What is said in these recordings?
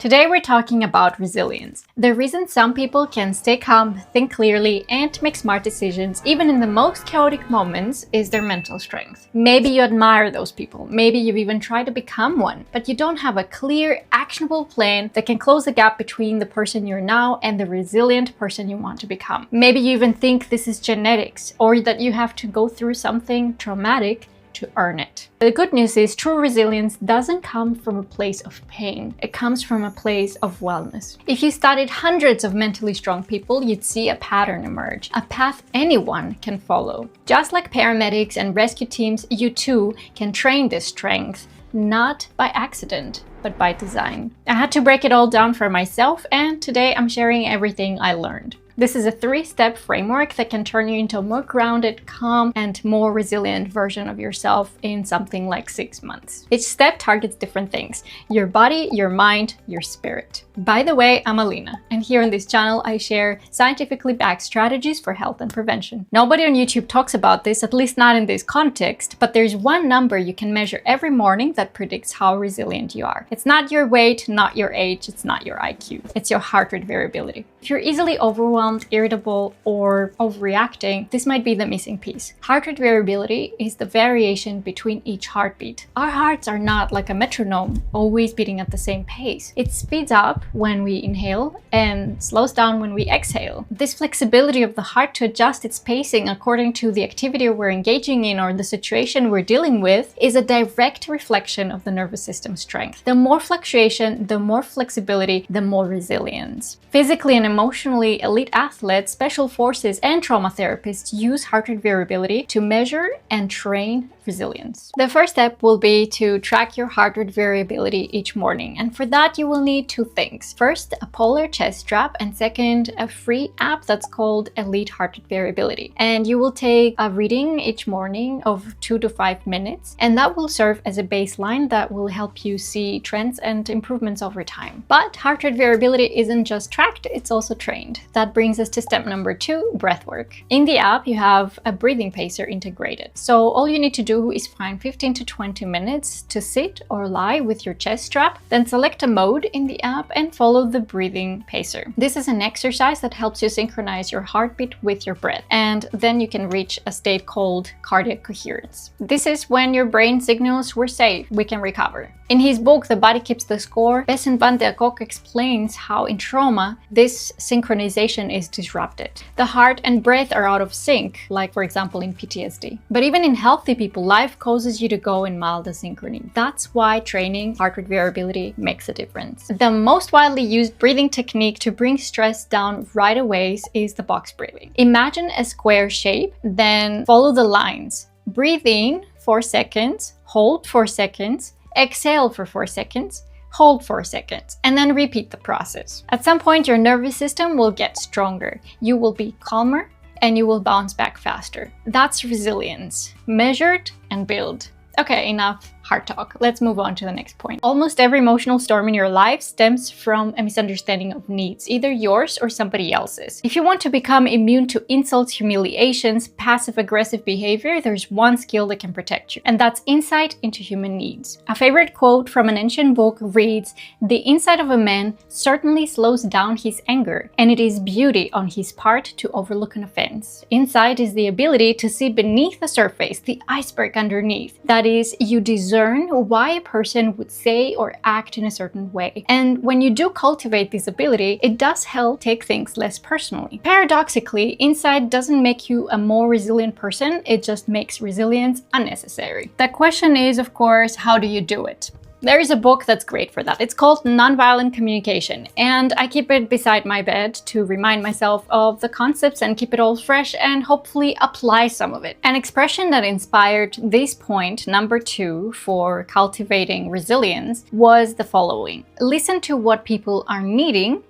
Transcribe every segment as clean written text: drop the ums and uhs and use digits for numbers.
Today we're talking about resilience. The reason some people can stay calm, think clearly, and make smart decisions even in the most chaotic moments is their mental strength. Maybe you admire those people, maybe you've even tried to become one, but you don't have a clear, actionable plan that can close the gap between the person you're now and the resilient person you want to become. Maybe you even think this is genetics, or that you have to go through something traumatic to earn it. The good news is true resilience doesn't come from a place of pain. It comes from a place of wellness. If you studied hundreds of mentally strong people, you'd see a pattern emerge, a path anyone can follow. Just like paramedics and rescue teams, you too can train this strength, not by accident, but by design. I had to break it all down for myself, and today I'm sharing everything I learned. This is a 3-step framework that can turn you into a more grounded, calm, and more resilient version of yourself in something like 6 months. Each step targets different things: your body, your mind, your spirit. By the way, I'm Alina, and here on this channel I share scientifically backed strategies for health and prevention. Nobody on YouTube talks about this, at least not in this context, but there's one number you can measure every morning that predicts how resilient you are. It's not your weight, not your age, it's not your IQ. It's your heart rate variability. If you're easily overwhelmed, irritable, or overreacting, this might be the missing piece. Heart rate variability is the variation between each heartbeat. Our hearts are not like a metronome, always beating at the same pace. It speeds up when we inhale and slows down when we exhale. This flexibility of the heart to adjust its pacing according to the activity we're engaging in or the situation we're dealing with is a direct reflection of the nervous system strength. The more fluctuation, the more flexibility, the more resilience. Physically and emotionally elite athletes, special forces, and trauma therapists use heart rate variability to measure and train resilience. The first step will be to track your heart rate variability each morning, and for that you will need 2 things. First, a polar chest strap, and second, a free app that's called Elite Heart Rate Variability. And you will take a reading each morning of 2 to 5 minutes, and that will serve as a baseline that will help you see trends and improvements over time. But heart rate variability isn't just tracked, it's also trained. That brings us to step number 2, breath work. In the app, you have a breathing pacer integrated. So all you need to do is find 15 to 20 minutes to sit or lie with your chest strap, then select a mode in the app and follow the breathing pacer. This is an exercise that helps you synchronize your heartbeat with your breath, and then you can reach a state called cardiac coherence. This is when your brain signals we're safe, we can recover. In his book, The Body Keeps the Score, Bessent van der Kolk explains how in trauma, this synchronization is disrupted. The heart and breath are out of sync, like for example in PTSD. But even in healthy people, life causes you to go in mild asynchrony. That's why training heart rate variability makes a difference. The most widely used breathing technique to bring stress down right away is the box breathing. Imagine a square shape, then follow the lines. Breathe in 4 seconds, hold 4 seconds, exhale for 4 seconds, hold 4 seconds, and then repeat the process. At some point, your nervous system will get stronger. You will be calmer and you will bounce back faster. That's resilience, measured and built. Okay, enough heart talk. Let's move on to the next point. Almost every emotional storm in your life stems from a misunderstanding of needs, either yours or somebody else's. If you want to become immune to insults, humiliations, passive-aggressive behavior, there's one skill that can protect you, and that's insight into human needs. A favorite quote from an ancient book reads, "The insight of a man certainly slows down his anger, and it is beauty on his part to overlook an offense." Insight is the ability to see beneath the surface, the iceberg underneath. That is, you discern why a person would say or act in a certain way. And when you do cultivate this ability, it does help take things less personally. Paradoxically, insight doesn't make you a more resilient person, it just makes resilience unnecessary. The question is, of course, how do you do it? There is a book that's great for that. It's called Nonviolent Communication, and I keep it beside my bed to remind myself of the concepts and keep it all fresh and hopefully apply some of it. An expression that inspired this point, number 2, for cultivating resilience was the following: listen to what people are needing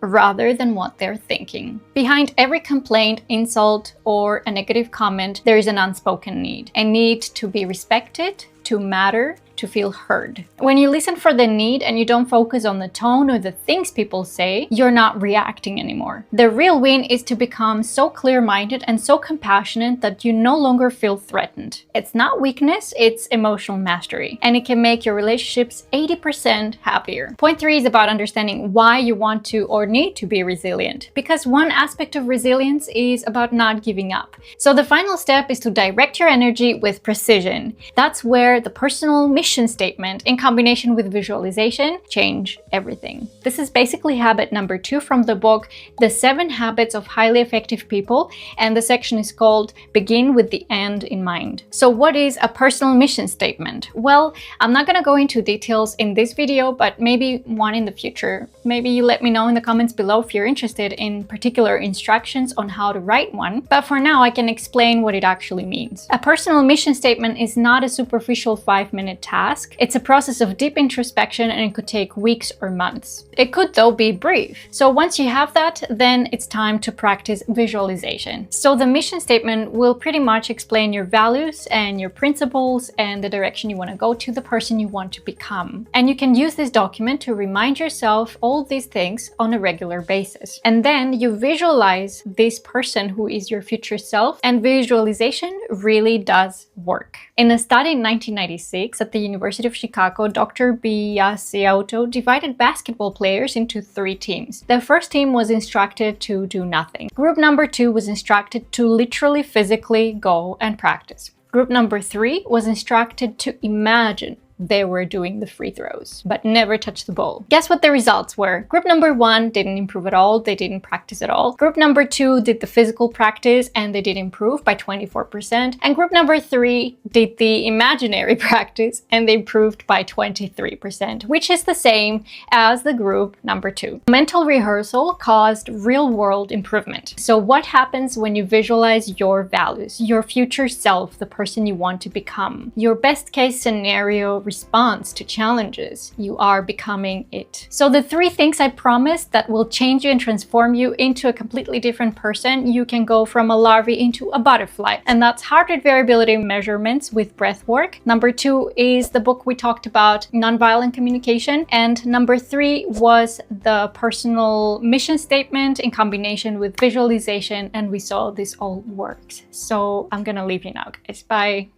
rather than what they're thinking. Behind every complaint, insult, or a negative comment, there is an unspoken need. A need to be respected, to matter, to feel heard. When you listen for the need and you don't focus on the tone or the things people say, you're not reacting anymore. The real win is to become so clear-minded and so compassionate that you no longer feel threatened. It's not weakness, it's emotional mastery, and it can make your relationships 80% happier. Point 3 is about understanding why you want to or need to be resilient, because one aspect of resilience is about not giving up. So the final step is to direct your energy with precision. That's where the personal mission statement in combination with visualization change everything. This is basically habit number 2 from the book, The 7 Habits of Highly Effective People, and the section is called Begin with the End in Mind. So what is a personal mission statement? Well, I'm not going to go into details in this video, but maybe one in the future. Maybe you let me know in the comments below if you're interested in particular instructions on how to write one. But for now, I can explain what it actually means. A personal mission statement is not a superficial 5-minute task. It's a process of deep introspection, and it could take weeks or months. It could though be brief. So once you have that, then it's time to practice visualization. So the mission statement will pretty much explain your values and your principles and the direction you want to go to, the person you want to become. And you can use this document to remind yourself all these things on a regular basis. And then you visualize this person who is your future self, and visualization really does work. In a study in 1996 at the University of Chicago, Dr. Biasiauto divided basketball players into 3 teams. The first team was instructed to do nothing. Group number 2 was instructed to literally physically go and practice. Group number 3 was instructed to imagine they were doing the free throws, but never touched the ball. Guess what the results were? Group number 1 didn't improve at all, they didn't practice at all. Group number 2 did the physical practice and they did improve by 24%. And group number 3 did the imaginary practice and they improved by 23%, which is the same as the group number 2. Mental rehearsal caused real-world improvement. So what happens when you visualize your values, your future self, the person you want to become, your best case scenario response to challenges? You are becoming it. So the 3 things I promised that will change you and transform you into a completely different person. You can go from a larvae into a butterfly, and that's heart rate variability measurements with breath work. Number 2 is the book we talked about, Nonviolent Communication, and number 3 was the personal mission statement in combination with visualization, and we saw this all works. So I'm gonna leave you now, guys. Bye.